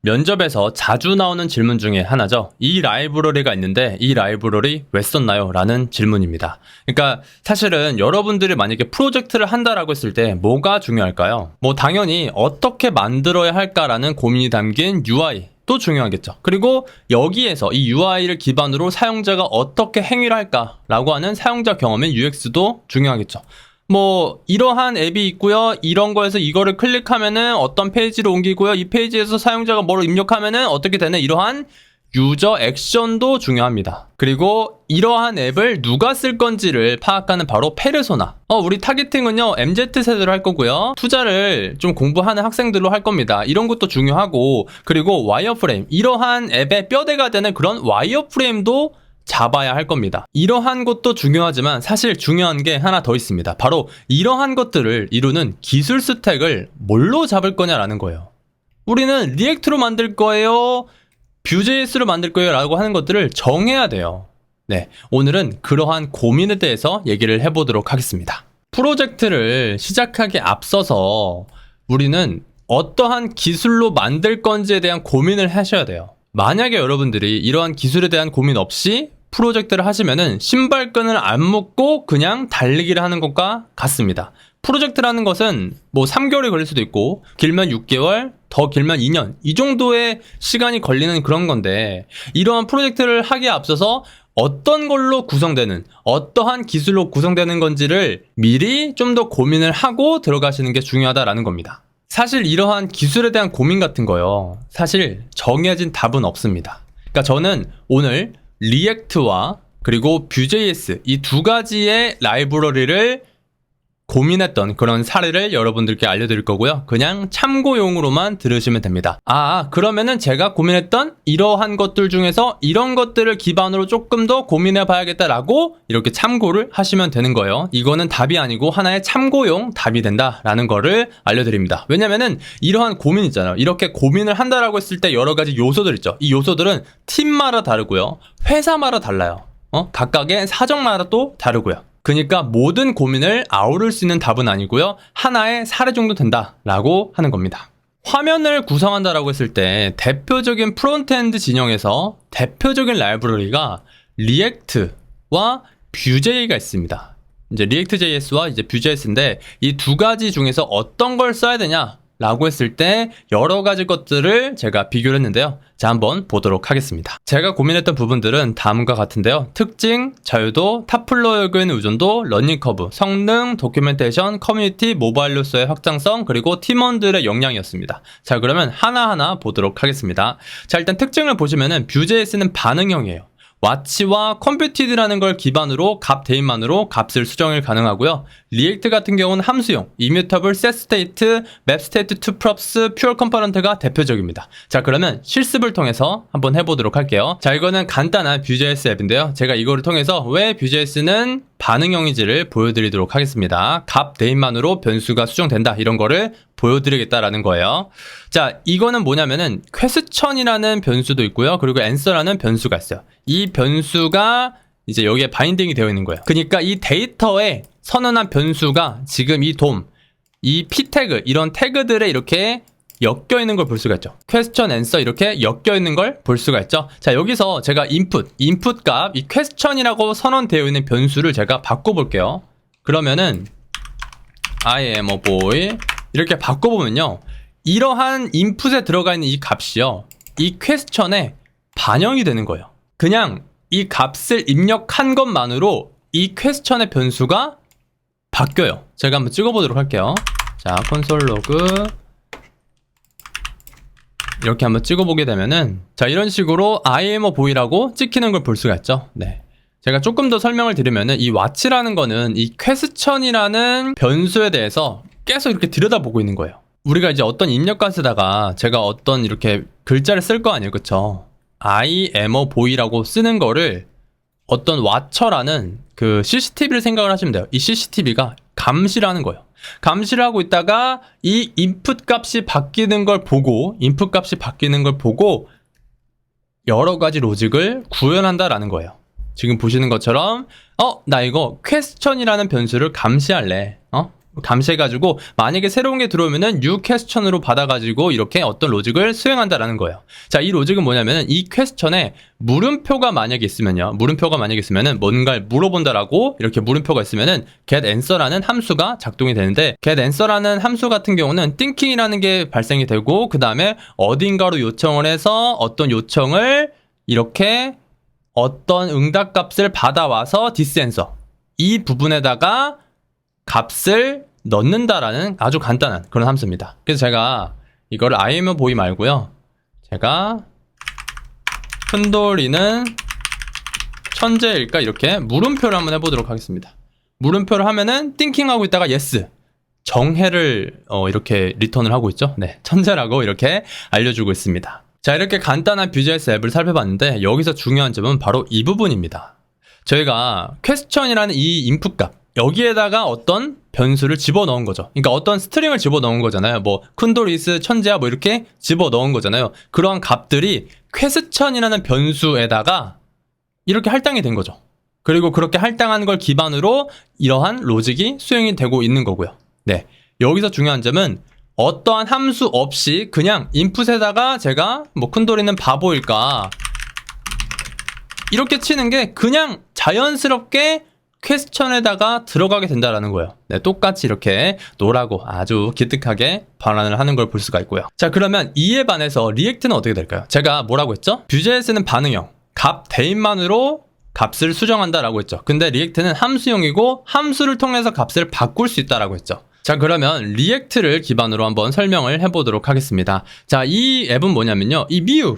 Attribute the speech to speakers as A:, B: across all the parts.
A: 면접에서 자주 나오는 질문 중에 하나죠. 이 라이브러리가 있는데 이 라이브러리 왜 썼나요? 라는 질문입니다. 그러니까 사실은 여러분들이 만약에 프로젝트를 한다라고 했을 때 뭐가 중요할까요? 뭐 당연히 어떻게 만들어야 할까라는 고민이 담긴 UI 또 중요하겠죠. 그리고 여기에서 이 UI를 기반으로 사용자가 어떻게 행위를 할까라고 하는 사용자 경험인 UX도 중요하겠죠. 뭐 이러한 앱이 있고요. 이런 거에서 이거를 클릭하면은 어떤 페이지로 옮기고요. 이 페이지에서 사용자가 뭐를 입력하면은 어떻게 되는 이러한 유저 액션도 중요합니다. 그리고 이러한 앱을 누가 쓸 건지를 파악하는 바로 페르소나. 우리 타겟팅은요 MZ세대로 할 거고요. 투자를 좀 공부하는 학생들로 할 겁니다. 이런 것도 중요하고, 그리고 와이어프레임, 이러한 앱의 뼈대가 되는 그런 와이어프레임도 잡아야 할 겁니다. 이러한 것도 중요하지만 사실 중요한 게 하나 더 있습니다. 바로 이러한 것들을 이루는 기술 스택을 뭘로 잡을 거냐라는 거예요. 우리는 리액트로 만들 거예요, Vue.js로 만들 거예요 라고 하는 것들을 정해야 돼요. 네, 오늘은 그러한 고민에 대해서 얘기를 해보도록 하겠습니다. 프로젝트를 시작하기에 앞서서 우리는 어떠한 기술로 만들 건지에 대한 고민을 하셔야 돼요. 만약에 여러분들이 이러한 기술에 대한 고민 없이 프로젝트를 하시면은 신발끈을 안 묶고 그냥 달리기를 하는 것과 같습니다. 프로젝트라는 것은 뭐 3개월이 걸릴 수도 있고, 길면 6개월, 더 길면 2년, 이 정도의 시간이 걸리는 그런 건데, 이러한 프로젝트를 하기에 앞서서 어떤 걸로 구성되는, 어떠한 기술로 구성되는 건지를 미리 좀 더 고민을 하고 들어가시는 게 중요하다라는 겁니다. 사실 이러한 기술에 대한 고민 같은 거요, 사실 정해진 답은 없습니다. 그러니까 저는 오늘 리액트와 그리고 Vue.js 이 두 가지의 라이브러리를 고민했던 그런 사례를 여러분들께 알려드릴 거고요. 그냥 참고용으로만 들으시면 됩니다. 그러면은 제가 고민했던 이러한 것들 중에서 이런 것들을 기반으로 조금 더 고민해 봐야겠다라고 이렇게 참고를 하시면 되는 거예요. 이거는 답이 아니고 하나의 참고용 답이 된다라는 거를 알려드립니다. 왜냐면은 이러한 고민 있잖아요. 이렇게 고민을 한다라고 했을 때 여러 가지 요소들 있죠. 이 요소들은 팀마다 다르고요, 회사마다 달라요. 각각의 사정마다 또 다르고요. 그러니까 모든 고민을 아우를 수 있는 답은 아니고요, 하나의 사례 정도 된다라고 하는 겁니다. 화면을 구성한다라고 했을 때 대표적인 프론트엔드 진영에서 대표적인 라이브러리가 리액트와 Vue.js가 있습니다. 이제 리액트.js와 이제 Vue.js인데 이 두 가지 중에서 어떤 걸 써야 되냐라고 했을 때 여러 가지 것들을 제가 비교를 했는데요. 자, 한번 보도록 하겠습니다. 제가 고민했던 부분들은 다음과 같은데요. 특징, 자유도, 탑플로어에는 의존도, 러닝커브, 성능, 도큐멘테이션, 커뮤니티, 모바일로서의 확장성, 그리고 팀원들의 역량이었습니다. 자, 그러면 하나하나 보도록 하겠습니다. 자, 일단 특징을 보시면은 Vue.js는 반응형이에요. 왓치와 컴퓨티드라는 걸 기반으로 값 대입만으로 값을 수정을 가능하고요. 리액트 같은 경우는 함수형, 이뮤터블, setState, mapState to props, pure component가 대표적입니다. 자, 그러면 실습을 통해서 한번 해보도록 할게요. 자, 이거는 간단한 Vue.js 앱인데요. 제가 이거를 통해서 왜 Vue.js는 반응형인지를 보여드리도록 하겠습니다. 값 대입만으로 변수가 수정된다, 이런 거를 보여드리겠다라는 거예요. 자, 이거는 뭐냐면은 퀘스천이라는 변수도 있고요, 그리고 answer라는 변수가 있어요. 이 변수가 이제 여기에 바인딩이 되어 있는 거예요. 그러니까 이 데이터에 선언한 변수가 지금 이 돔, 이 p 태그, 이런 태그들에 이렇게 엮여 있는 걸 볼 수가 있죠. question, answer 이렇게 엮여 있는 걸 볼 수가 있죠. 자, 여기서 제가 input 값, 이 question이라고 선언되어 있는 변수를 제가 바꿔볼게요. 그러면은 I am a boy 이렇게 바꿔보면요, 이러한 인풋에 들어가 있는 이 값이요, 이 question에 반영이 되는 거예요. 그냥 이 값을 입력한 것만으로 이 question의 변수가 바뀌어요. 제가 한번 찍어보도록 할게요. 자, 콘솔 로그 이렇게 한번 찍어보게 되면은, 자, 이런 식으로 I am a boy라고 찍히는 걸 볼 수가 있죠. 네. 제가 조금 더 설명을 드리면은 이 왓치라는 거는 이 question이라는 변수에 대해서 계속 이렇게 들여다보고 있는 거예요. 우리가 이제 어떤 입력값에다가 제가 어떤 이렇게 글자를 쓸 거 아니에요, 그쵸? I am a boy라고 쓰는 거를 어떤 왓처라는 그 CCTV를 생각을 하시면 돼요. 이 CCTV가 감시를 하는 거예요. 감시를 하고 있다가 이 input 값이 바뀌는 걸 보고, input 값이 바뀌는 걸 보고 여러 가지 로직을 구현한다라는 거예요. 지금 보시는 것처럼 나 이거 question이라는 변수를 감시할래. 감시해가지고 만약에 새로운 게 들어오면은 new question으로 받아가지고 이렇게 어떤 로직을 수행한다라는 거예요. 자, 이 로직은 뭐냐면은 이 퀘스천에 물음표가 만약에 있으면요. 물음표가 만약에 있으면은 뭔가를 물어본다라고 이렇게 물음표가 있으면은 get answer라는 함수가 작동이 되는데 get answer라는 함수 같은 경우는 thinking이라는 게 발생이 되고 그 다음에 어딘가로 요청을 해서 어떤 요청을 이렇게 어떤 응답 값을 받아와서 this answer 이 부분에다가 값을 넣는다라는 아주 간단한 그런 함수입니다. 그래서 제가 이거를 I am a boy 말고요. 제가 큰돌이는 천재일까 이렇게 물음표를 한번 해보도록 하겠습니다. 물음표를 하면은 thinking 하고 있다가 yes 정해를 이렇게 리턴을 하고 있죠. 네, 천재라고 이렇게 알려주고 있습니다. 자, 이렇게 간단한 Vue.js 앱을 살펴봤는데 여기서 중요한 점은 바로 이 부분입니다. 저희가 question이라는 이 인풋 값 여기에다가 어떤 변수를 집어넣은 거죠. 그러니까 어떤 스트링을 집어넣은 거잖아요. 뭐 큰돌이스 천재야 뭐 이렇게 집어넣은 거잖아요. 그러한 값들이 question이라는 변수에다가 이렇게 할당이 된 거죠. 그리고 그렇게 할당한 걸 기반으로 이러한 로직이 수행이 되고 있는 거고요. 네, 여기서 중요한 점은 어떠한 함수 없이 그냥 인풋에다가 제가 뭐 큰돌이는 바보일까 이렇게 치는 게 그냥 자연스럽게 퀘스천에다가 들어가게 된다라는 거예요. 네, 똑같이 이렇게 노라고 아주 기특하게 반환을 하는 걸 볼 수가 있고요. 자, 그러면 이에 반해서 리액트는 어떻게 될까요? 제가 뭐라고 했죠? Vue.js는 반응형, 값 대입만으로 값을 수정한다라고 했죠. 근데 리액트는 함수형이고 함수를 통해서 값을 바꿀 수 있다라고 했죠. 자, 그러면 리액트를 기반으로 한번 설명을 해보도록 하겠습니다. 자, 이 앱은 뭐냐면요. 이 미우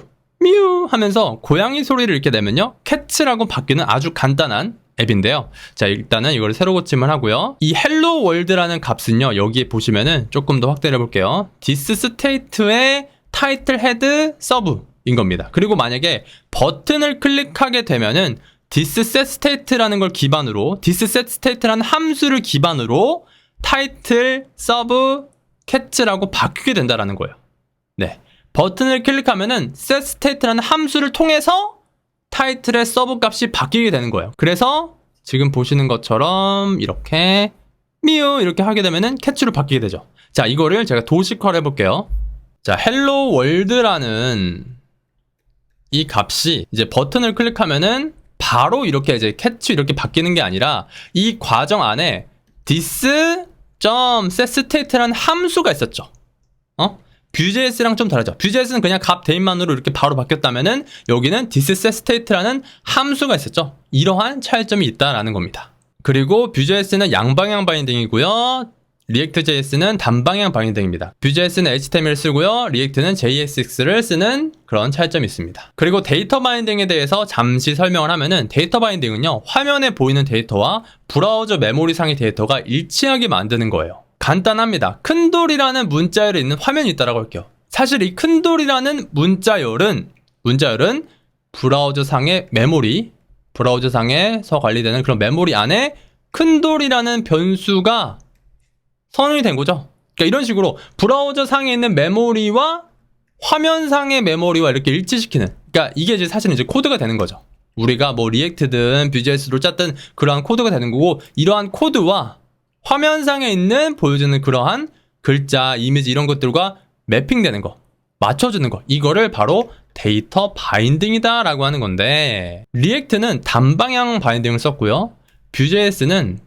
A: 하면서 고양이 소리를 이렇게 내면요. cat라고 바뀌는 아주 간단한 앱인데요. 자, 일단은 이걸 새로 고침을 하고요. 이 hello world라는 값은요. 여기에 보시면은 조금 더 확대를 해볼게요. this state의 title head serve인 겁니다. 그리고 만약에 버튼을 클릭하게 되면은 this set state라는 걸 기반으로 this set state라는 함수를 기반으로 title serve cat라고 바뀌게 된다라는 거예요. 네. 버튼을 클릭하면은 set state라는 함수를 통해서 타이틀의 서브 값이 바뀌게 되는 거예요. 그래서 지금 보시는 것처럼 이렇게 미우 이렇게 하게 되면은 cat로 바뀌게 되죠. 자, 이거를 제가 도식화를 해볼게요. 자, hello world라는 이 값이 이제 버튼을 클릭하면은 바로 이렇게 이제 catch 이렇게 바뀌는 게 아니라 이 과정 안에 this.setState라는 함수가 있었죠. Vue.js랑 좀 다르죠. Vue.js는 그냥 값 대입만으로 이렇게 바로 바뀌었다면은 여기는 thisSetState라는 함수가 있었죠. 이러한 차이점이 있다라는 겁니다. 그리고 Vue.js는 양방향 바인딩이고요. React.js는 단방향 바인딩입니다. Vue.js는 HTML 쓰고요. React는 JSX를 쓰는 그런 차이점이 있습니다. 그리고 데이터 바인딩에 대해서 잠시 설명을 하면은 데이터 바인딩은요. 화면에 보이는 데이터와 브라우저 메모리상의 데이터가 일치하게 만드는 거예요. 간단합니다. 큰돌이라는 문자열에 있는 화면이 있다라고 할게요. 사실 이 큰돌이라는 문자열은 브라우저상의 메모리, 브라우저상에서 관리되는 그런 메모리 안에 큰돌이라는 변수가 선언이 된 거죠. 그러니까 이런 식으로 브라우저상에 있는 메모리와 화면상의 메모리와 이렇게 일치시키는, 그러니까 이게 이제 사실은 이제 코드가 되는 거죠. 우리가 뭐 리액트든 Vue.js로 짰든 그러한 코드가 되는 거고, 이러한 코드와 화면상에 있는 보여주는 그러한 글자, 이미지 이런 것들과 매핑되는 거, 맞춰주는 거, 이거를 바로 데이터 바인딩이다 라고 하는 건데, 리액트는 단방향 바인딩을 썼고요. Vue.js는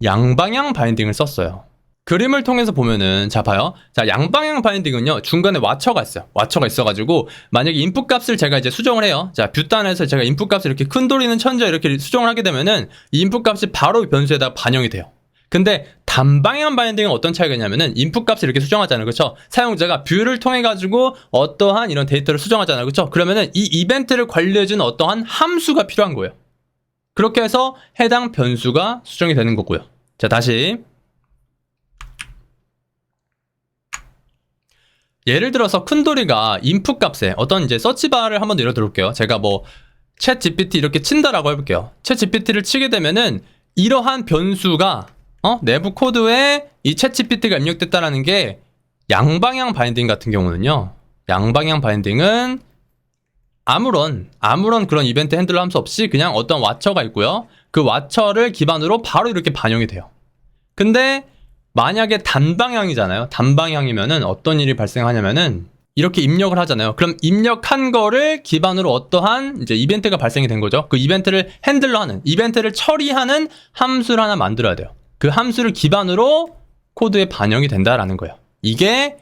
A: 양방향 바인딩을 썼어요. 그림을 통해서 보면은, 자 봐요. 자, 양방향 바인딩은요, 중간에 와처가 있어요. 와처가 있어가지고 만약에 인풋 값을 제가 이제 수정을 해요. 자, 뷰단에서 제가 인풋 값을 이렇게 큰돌이는 천재 이렇게 수정을 하게 되면은 이 인풋 값이 바로 변수에다 반영이 돼요. 근데 단방향 바인딩은 어떤 차이가 있냐면은 인풋 값을 이렇게 수정하잖아요. 그렇죠? 사용자가 뷰를 통해 가지고 어떠한 이런 데이터를 수정하잖아요. 그렇죠? 그러면은 이 이벤트를 관리해주는 어떠한 함수가 필요한 거예요. 그렇게 해서 해당 변수가 수정이 되는 거고요. 자, 다시 예를 들어서 큰돌이가 인풋 값에 어떤 이제 서치바를 한번 열어드려 볼게요. 제가 뭐 챗 GPT 이렇게 친다라고 해볼게요. 챗 GPT를 치게 되면은 이러한 변수가 내부 코드에 이 챗 GPT가 입력됐다라는 게 양방향 바인딩 같은 경우는요. 양방향 바인딩은 아무런 그런 이벤트 핸들러 함수 없이 그냥 어떤 와처가 있고요. 그 와처를 기반으로 바로 이렇게 반영이 돼요. 근데 만약에 단방향이잖아요. 단방향이면은 어떤 일이 발생하냐면은 이렇게 입력을 하잖아요. 그럼 입력한 거를 기반으로 어떠한 이제 이벤트가 발생이 된 거죠. 그 이벤트를 핸들러 하는, 이벤트를 처리하는 함수를 하나 만들어야 돼요. 그 함수를 기반으로 코드에 반영이 된다라는 거예요. 이게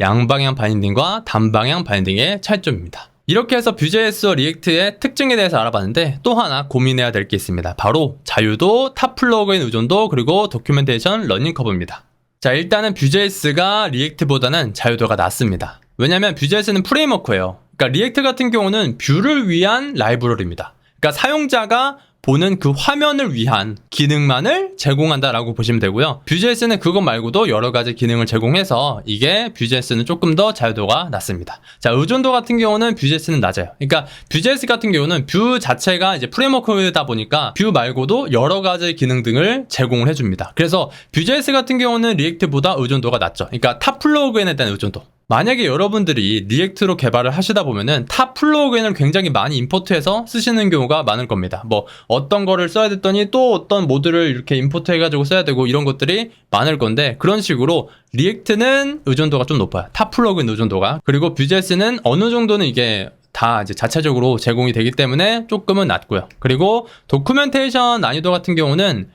A: 양방향 바인딩과 단방향 바인딩의 차이점입니다. 이렇게 해서 Vue.js와 리액트의 특징에 대해서 알아봤는데 또 하나 고민해야 될 게 있습니다. 바로 자유도, 탑 플러그인 의존도, 그리고 도큐멘테이션 러닝 커브입니다. 자, 일단은 Vue.js가 리액트보다는 자유도가 낮습니다. 왜냐면 Vue.js는 프레임워크예요. 그러니까 리액트 같은 경우는 뷰를 위한 라이브러리입니다. 그러니까 사용자가 보는 그 화면을 위한 기능만을 제공한다라고 보시면 되고요. Vue.js는 그것 말고도 여러 가지 기능을 제공해서 이게 Vue.js는 조금 더 자유도가 낮습니다. 자, 의존도 같은 경우는 Vue.js는 낮아요. 그러니까 Vue.js 같은 경우는 뷰 자체가 이제 프레임워크다 보니까 뷰 말고도 여러 가지 기능 등을 제공을 해줍니다. 그래서 Vue.js 같은 경우는 리액트보다 의존도가 낮죠. 그러니까 탑 플러그인에 대한 의존도. 만약에 여러분들이 리액트로 개발을 하시다 보면은 탑 플러그인을 굉장히 많이 임포트해서 쓰시는 경우가 많을 겁니다. 뭐 어떤 거를 써야 됐더니 또 어떤 모드를 이렇게 임포트 해가지고 써야 되고 이런 것들이 많을 건데, 그런 식으로 리액트는 의존도가 좀 높아요. 탑 플러그인 의존도가. 그리고 Vue.js는 어느 정도는 이게 다 이제 자체적으로 제공이 되기 때문에 조금은 낮고요. 그리고 도큐멘테이션 난이도 같은 경우는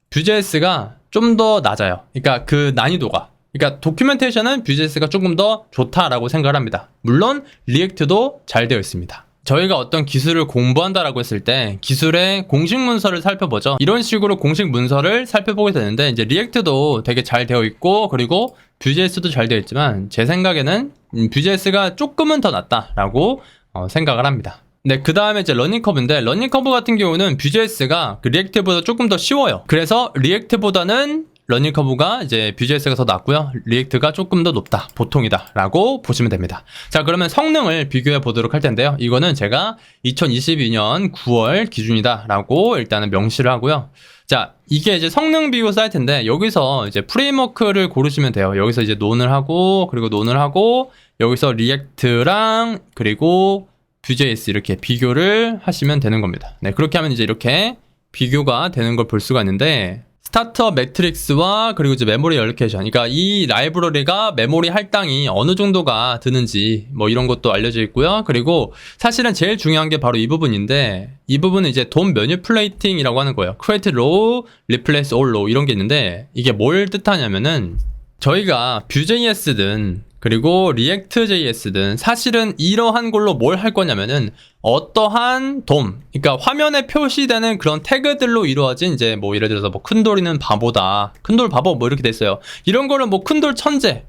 A: Vue.js가 좀 더 낮아요. 그러니까 그 난이도가. 그러니까 도큐멘테이션은 Vue.js가 조금 더 좋다라고 생각을 합니다. 물론 리액트도 잘 되어 있습니다. 저희가 어떤 기술을 공부한다라고 했을 때 기술의 공식 문서를 살펴보죠. 이런 식으로 공식 문서를 살펴보게 되는데, 이제 리액트도 되게 잘 되어 있고 그리고 Vue.js도 잘 되어 있지만 제 생각에는 Vue.js가 조금은 더 낫다라고 생각을 합니다. 네, 그 다음에 이제 러닝 커브인데, 러닝 커브 같은 경우는 Vue.js가 그 리액트보다 조금 더 쉬워요. 그래서 리액트보다는 러닝 커브가 이제 Vue.js가 더 낮고요. 리액트가 조금 더 높다, 보통이다 라고 보시면 됩니다. 자, 그러면 성능을 비교해 보도록 할 텐데요. 이거는 제가 2022년 9월 기준이다 라고 일단은 명시를 하고요. 자, 이게 이제 성능 비교 사이트인데, 여기서 이제 프레임워크를 고르시면 돼요. 여기서 이제 논을 하고, 그리고 논을 하고, 여기서 리액트랑 그리고 Vue.js 이렇게 비교를 하시면 되는 겁니다. 네, 그렇게 하면 이제 이렇게 비교가 되는 걸 볼 수가 있는데, 스타트업 매트릭스와 그리고 이제 메모리 알로케이션, 그러니까 이 라이브러리가 메모리 할당이 어느 정도가 드는지 뭐 이런 것도 알려져 있고요. 그리고 사실은 제일 중요한 게 바로 이 부분인데, 이 부분은 이제 돈 매니플레이팅이라고 하는 거예요. create row, replace all row 이런 게 있는데, 이게 뭘 뜻하냐면은 저희가 Vue.js든 그리고 React.js든 사실은 이러한 걸로 뭘 할 거냐면은 어떠한 DOM, 그러니까 화면에 표시되는 그런 태그들로 이루어진 이제 뭐 예를 들어서 뭐 큰돌이는 바보다, 큰돌 바보 뭐 이렇게 돼 있어요. 이런 거를 뭐 큰돌 천재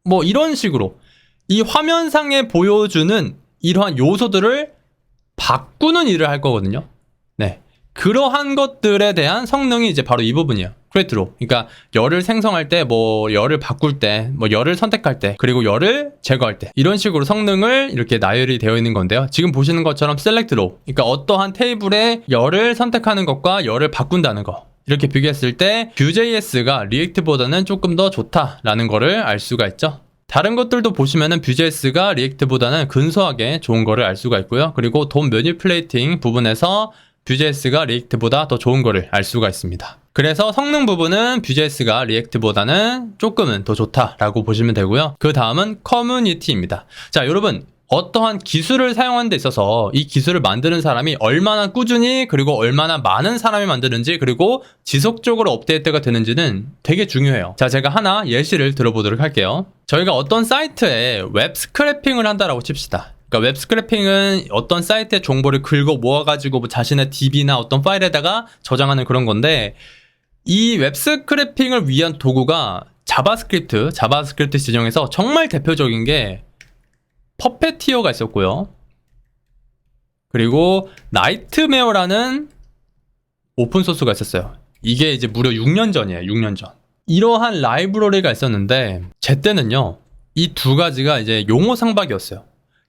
A: 뭐 이런 식으로 이 화면상에 보여주는 이러한 요소들을 바꾸는 일을 할 거거든요. 네, 그러한 것들에 대한 성능이 이제 바로 이 부분이에요. create row. 그러니까 열을 생성할 때, 뭐 열을 바꿀 때, 뭐 열을 선택할 때, 그리고 열을 제거할 때, 이런 식으로 성능을 이렇게 나열이 되어 있는 건데요. 지금 보시는 것처럼 select row, 그러니까 어떠한 테이블에 열을 선택하는 것과 열을 바꾼다는 거, 이렇게 비교했을 때 Vue.js가 리액트보다는 조금 더 좋다라는 거를 알 수가 있죠. 다른 것들도 보시면은 Vue.js가 리액트보다는 근소하게 좋은 거를 알 수가 있고요. 그리고 돈 매니플레이팅 부분에서 Vue.js가 리액트보다 더 좋은 거를 알 수가 있습니다. 그래서 성능 부분은 Vue.js가 리액트보다는 조금은 더 좋다라고 보시면 되고요. 그 다음은 커뮤니티입니다. 자, 여러분, 어떠한 기술을 사용하는 데 있어서 이 기술을 만드는 사람이 얼마나 꾸준히 그리고 얼마나 많은 사람이 만드는지, 그리고 지속적으로 업데이트가 되는지는 되게 중요해요. 자, 제가 하나 예시를 들어보도록 할게요. 저희가 어떤 사이트에 웹 스크래핑을 한다라고 칩시다. 그러니까 웹 스크래핑은 어떤 사이트의 정보를 긁어 모아가지고 뭐 자신의 DB나 어떤 파일에다가 저장하는 그런 건데, 이 웹 스크래핑을 위한 도구가 자바스크립트 지정에서 정말 대표적인 게 퍼페티어가 있었고요. 그리고 나이트메어라는 오픈소스가 있었어요. 이게 이제 무려 6년 전이에요. 6년 전. 이러한 라이브러리가 있었는데, 제 때는요, 이 두 가지가 이제 용어 상박이었어요.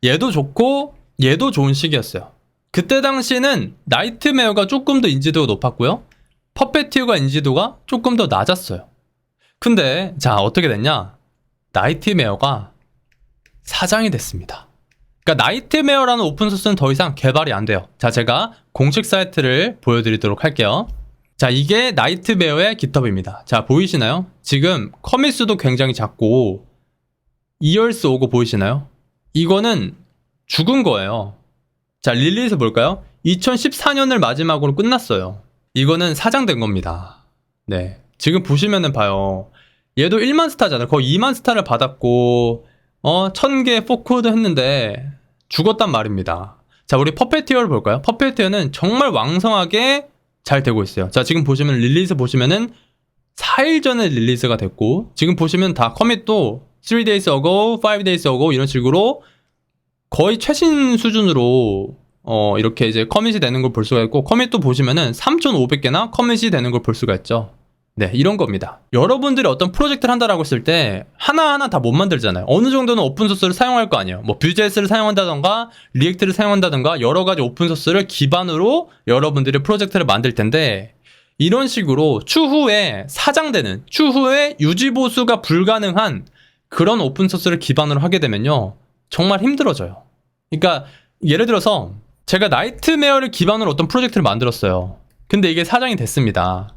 A: 얘도 좋고 얘도 좋은 시기였어요. 그때 당시에는 나이트메어가 조금 더 인지도가 높았고요, 퍼페티어가 인지도가 조금 더 낮았어요. 근데 자, 어떻게 됐냐? 나이트메어가 사장이 됐습니다. 그러니까 나이트메어라는 오픈소스는 더 이상 개발이 안 돼요. 자, 제가 공식 사이트를 보여드리도록 할게요. 자, 이게 나이트메어의 GitHub입니다. 자, 보이시나요? 지금 커밋수도 굉장히 작고 2열스 오고 보이시나요? 이거는 죽은 거예요. 자, 릴리즈 볼까요? 2014년을 마지막으로 끝났어요. 이거는 사장된 겁니다. 네, 지금 보시면은 봐요. 얘도 1만 스타잖아요. 거의 2만 스타를 받았고 1000개 포크드 했는데 죽었단 말입니다. 자, 우리 퍼페티어를 볼까요? 퍼페티어는 정말 왕성하게 잘 되고 있어요. 자, 지금 보시면 릴리즈 보시면은 4일 전에 릴리즈가 됐고, 지금 보시면 다 커밋도 3 days ago, 5 days ago 이런 식으로 거의 최신 수준으로 이렇게 이제 커밋이 되는 걸 볼 수가 있고, 커밋도 보시면은 3,500개나 커밋이 되는 걸 볼 수가 있죠. 네, 이런 겁니다. 여러분들이 어떤 프로젝트를 한다라고 했을 때 하나하나 다 못 만들잖아요. 어느 정도는 오픈소스를 사용할 거 아니에요. 뭐 뷰제이스를 사용한다던가 리액트를 사용한다던가 여러 가지 오픈소스를 기반으로 여러분들이 프로젝트를 만들 텐데, 이런 식으로 추후에 사장되는, 추후에 유지보수가 불가능한 그런 오픈소스를 기반으로 하게 되면요, 정말 힘들어져요. 그러니까 예를 들어서 제가 나이트메어를 기반으로 어떤 프로젝트를 만들었어요. 근데 이게 사장이 됐습니다.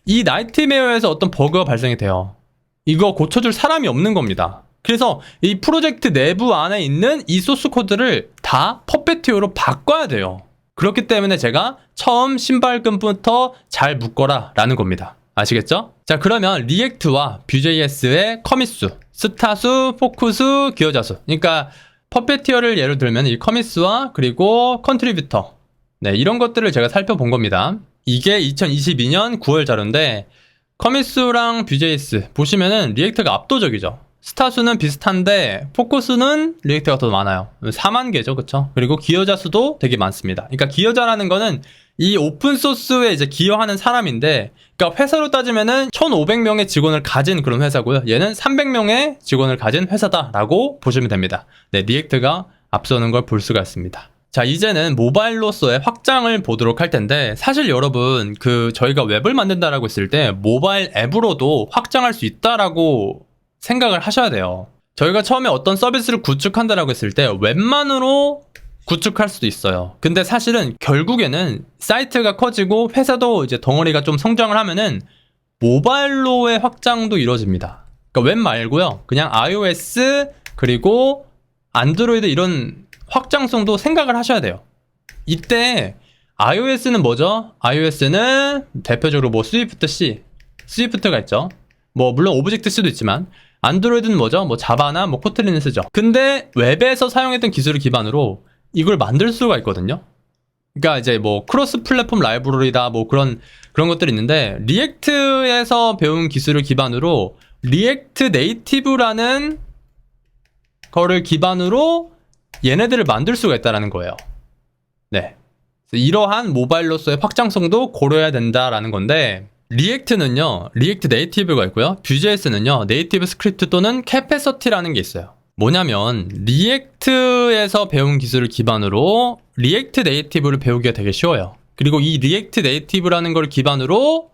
A: 이 나이트메어에서 어떤 버그가 발생이 돼요. 이거 고쳐줄 사람이 없는 겁니다. 그래서 이 프로젝트 내부 안에 있는 이 소스 코드를 다 퍼페티어로 바꿔야 돼요. 그렇기 때문에 제가 처음 신발끈부터 잘 묶어라 라는 겁니다. 아시겠죠? 자, 그러면 리액트와 뷰제이에스의 커밋수, 스타수, 포크수, 기여자수, 그러니까 퍼페티어를 예를 들면 이 커밋수와 그리고 컨트리뷰터, 네, 이런 것들을 제가 살펴본 겁니다. 이게 2022년 9월 자료인데, 커밋수랑 뷰제이스 보시면은 리액트가 압도적이죠. 스타수는 비슷한데 포커스는 리액트가 더 많아요. 4만 개죠, 그쵸? 그리고 기여자 수도 되게 많습니다. 그러니까 기여자라는 거는 이 오픈소스에 이제 기여하는 사람인데, 그러니까 회사로 따지면은 1,500명의 직원을 가진 그런 회사고요. 얘는 300명의 직원을 가진 회사다라고 보시면 됩니다. 네, 리액트가 앞서는 걸 볼 수가 있습니다. 자, 이제는 모바일로서의 확장을 보도록 할 텐데, 사실 여러분 저희가 웹을 만든다라고 했을 때 모바일 앱으로도 확장할 수 있다라고 생각을 하셔야 돼요. 저희가 처음에 어떤 서비스를 구축한다라고 했을 때 웹만으로 구축할 수도 있어요. 근데 사실은 결국에는 사이트가 커지고 회사도 이제 덩어리가 좀 성장을 하면은 모바일로의 확장도 이루어집니다. 그러니까 웹 말고요, 그냥 iOS 그리고 안드로이드 이런 확장성도 생각을 하셔야 돼요. 이때 iOS는 뭐죠? iOS는 대표적으로 뭐 스위프트-C, 스위프트가 있죠. 뭐 물론 오브젝트-C도 있지만, 안드로이드는 뭐죠? 뭐 자바나 뭐 코틀린을 쓰죠. 근데 웹에서 사용했던 기술을 기반으로 이걸 만들 수가 있거든요. 그러니까 이제 뭐 크로스 플랫폼 라이브러리다 뭐 그런 것들이 있는데, 리액트에서 배운 기술을 기반으로 리액트 네이티브라는 거를 기반으로 얘네들을 만들 수가 있다라는 거예요. 네, 이러한 모바일로서의 확장성도 고려해야 된다라는 건데, 리액트는요, 리액트 네이티브가 있고요, 뷰제이스는요, 네이티브 스크립트 또는 캐패서티라는 게 있어요. 뭐냐면 리액트에서 배운 기술을 기반으로 리액트 네이티브를 배우기가 되게 쉬워요. 그리고 이 리액트 네이티브라는 걸 기반으로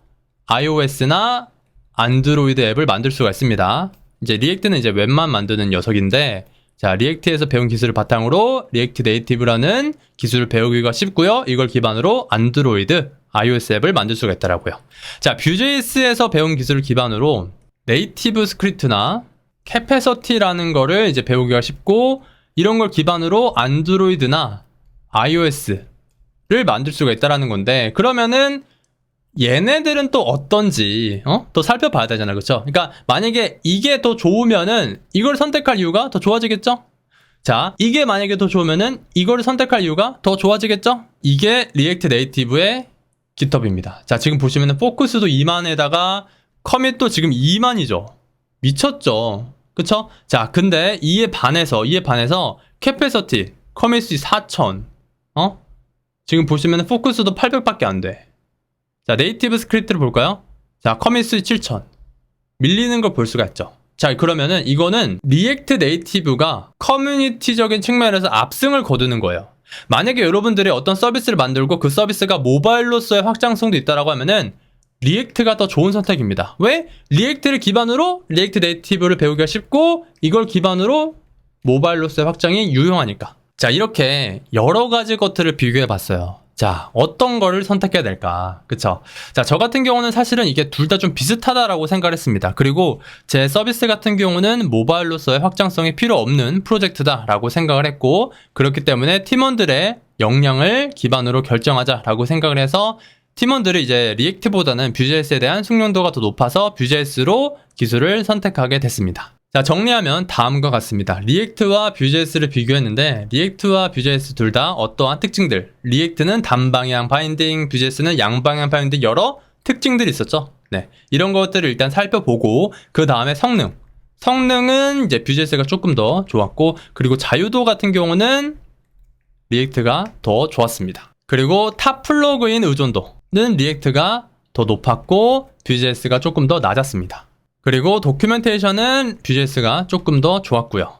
A: iOS나 안드로이드 앱을 만들 수가 있습니다. 이제 리액트는 이제 웹만 만드는 녀석인데, 자, 리액트에서 배운 기술을 바탕으로 리액트 네이티브라는 기술을 배우기가 쉽고요, 이걸 기반으로 안드로이드, iOS 앱을 만들 수가 있더라고요. 자, 뷰제이스에서 배운 기술을 기반으로 네이티브 스크립트나 캐패서티라는 거를 이제 배우기가 쉽고, 이런 걸 기반으로 안드로이드나 iOS를 만들 수가 있다라는 건데, 그러면은 얘네들은 또 어떤지 또 살펴봐야 되잖아요, 그쵸? 그러니까 만약에 이게 더 좋으면은 이걸 선택할 이유가 더 좋아지겠죠? 자, 이게 만약에 더 좋으면은 이걸 선택할 이유가 더 좋아지겠죠? 이게 리액트 네이티브의 GitHub입니다. 자, 지금 보시면은 포커스도 2만에다가 커밋도 지금 2만이죠. 미쳤죠, 그쵸? 자, 근데 이에 반해서 캐패서티 커밋이 4,000, 지금 보시면은 포커스도 800밖에 안 돼. 자, 네이티브 스크립트를 볼까요? 자, 커밋이 7,000 밀리는 걸 볼 수가 있죠. 자, 그러면은 이거는 리액트 네이티브가 커뮤니티적인 측면에서 압승을 거두는 거예요. 만약에 여러분들이 어떤 서비스를 만들고 그 서비스가 모바일로서의 확장성도 있다라고 하면은 리액트가 더 좋은 선택입니다. 왜? 리액트를 기반으로 리액트 네이티브를 배우기가 쉽고, 이걸 기반으로 모바일로서의 확장이 유용하니까. 자, 이렇게 여러 가지 것들을 비교해 봤어요. 자, 어떤 거를 선택해야 될까? 그쵸? 자, 저 같은 경우는 사실은 이게 둘 다 좀 비슷하다라고 생각을 했습니다. 그리고 제 서비스 같은 경우는 모바일로서의 확장성이 필요 없는 프로젝트다라고 생각을 했고, 그렇기 때문에 팀원들의 역량을 기반으로 결정하자라고 생각을 해서 팀원들이 이제 리액트보다는 뷰제이스에 대한 숙련도가 더 높아서 뷰제이스로 기술을 선택하게 됐습니다. 자, 정리하면 다음과 같습니다. 리액트와 뷰제이스를 비교했는데 리액트와 뷰제이스 둘 다 어떠한 특징들, 리액트는 단방향 바인딩, 뷰제이스는 양방향 바인딩, 여러 특징들이 있었죠. 네, 이런 것들을 일단 살펴보고 그 다음에 성능은 이제 뷰제이스가 조금 더 좋았고, 그리고 자유도 같은 경우는 리액트가 더 좋았습니다. 그리고 탑 플러그인 의존도는 리액트가 더 높았고 뷰제이스가 조금 더 낮았습니다. 그리고 도큐멘테이션은 뷰제이스가 조금 더 좋았고요.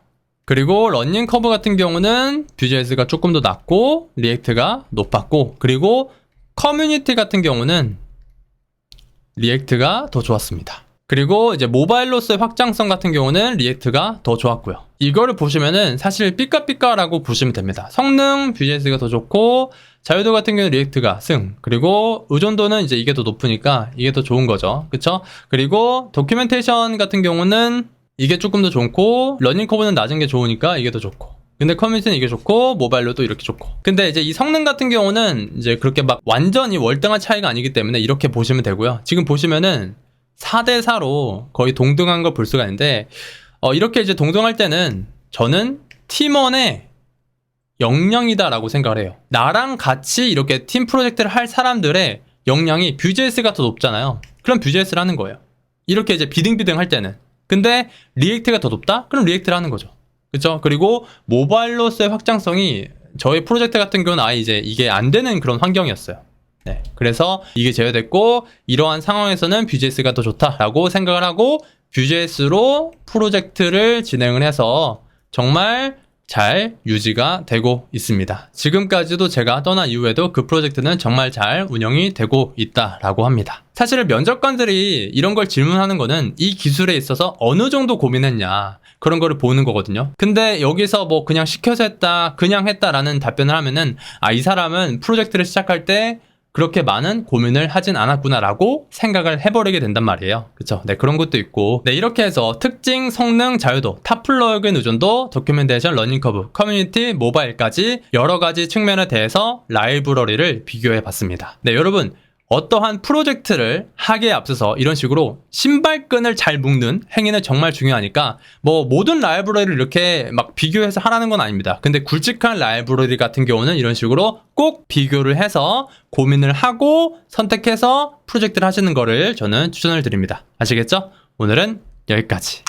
A: 그리고 러닝 커브 같은 경우는 뷰제이스가 조금 더 낮고 리액트가 높았고, 그리고 커뮤니티 같은 경우는 리액트가 더 좋았습니다. 그리고 이제 모바일로서의 확장성 같은 경우는 리액트가 더 좋았고요. 이거를 보시면은 사실 삐까삐까라고 보시면 됩니다. 성능 뷰제이스가 더 좋고 자유도 같은 경우는 리액트가 승, 그리고 의존도는 이제 이게 더 높으니까 이게 더 좋은 거죠. 그쵸? 그리고 도큐멘테이션 같은 경우는 이게 조금 더 좋고 러닝 커브는 낮은 게 좋으니까 이게 더 좋고, 근데 커뮤니티는 이게 좋고 모바일로도 이렇게 좋고. 근데 이제 이 성능 같은 경우는 이제 그렇게 막 완전히 월등한 차이가 아니기 때문에 이렇게 보시면 되고요. 지금 보시면은 4대4로 거의 동등한 걸 볼 수가 있는데, 이렇게 이제 동등할 때는 저는 팀원의 역량이다라고 생각을 해요. 나랑 같이 이렇게 팀 프로젝트를 할 사람들의 역량이 뷰제이스가 더 높잖아요. 그럼 뷰제이스를 하는 거예요. 이렇게 이제 비등비등 할 때는. 근데 리액트가 더 높다? 그럼 리액트를 하는 거죠. 그쵸? 그리고 모바일로서의 확장성이 저희 프로젝트 같은 경우는 아예 이제 이게 안 되는 그런 환경이었어요. 네, 그래서 이게 제외됐고 이러한 상황에서는 뷰제이스가 더 좋다라고 생각을 하고 뷰제이스로 프로젝트를 진행을 해서 정말 잘 유지가 되고 있습니다. 지금까지도 제가 떠난 이후에도 그 프로젝트는 정말 잘 운영이 되고 있다라고 합니다. 사실 면접관들이 이런 걸 질문하는 거는 이 기술에 있어서 어느 정도 고민했냐 그런 거를 보는 거거든요. 근데 여기서 뭐 그냥 시켜서 했다, 그냥 했다라는 답변을 하면은 이 사람은 프로젝트를 시작할 때 그렇게 많은 고민을 하진 않았구나라고 생각을 해버리게 된단 말이에요. 그쵸? 네, 그런 것도 있고. 네, 이렇게 해서 특징, 성능, 자유도, 탑 플러그인 의존도, 도큐멘테이션, 러닝 커브, 커뮤니티, 모바일까지 여러 가지 측면에 대해서 라이브러리를 비교해 봤습니다. 네, 여러분. 어떠한 프로젝트를 하기에 앞서서 이런 식으로 신발끈을 잘 묶는 행위는 정말 중요하니까 뭐 모든 라이브러리를 이렇게 막 비교해서 하라는 건 아닙니다. 근데 굵직한 라이브러리 같은 경우는 이런 식으로 꼭 비교를 해서 고민을 하고 선택해서 프로젝트를 하시는 거를 저는 추천을 드립니다. 아시겠죠? 오늘은 여기까지.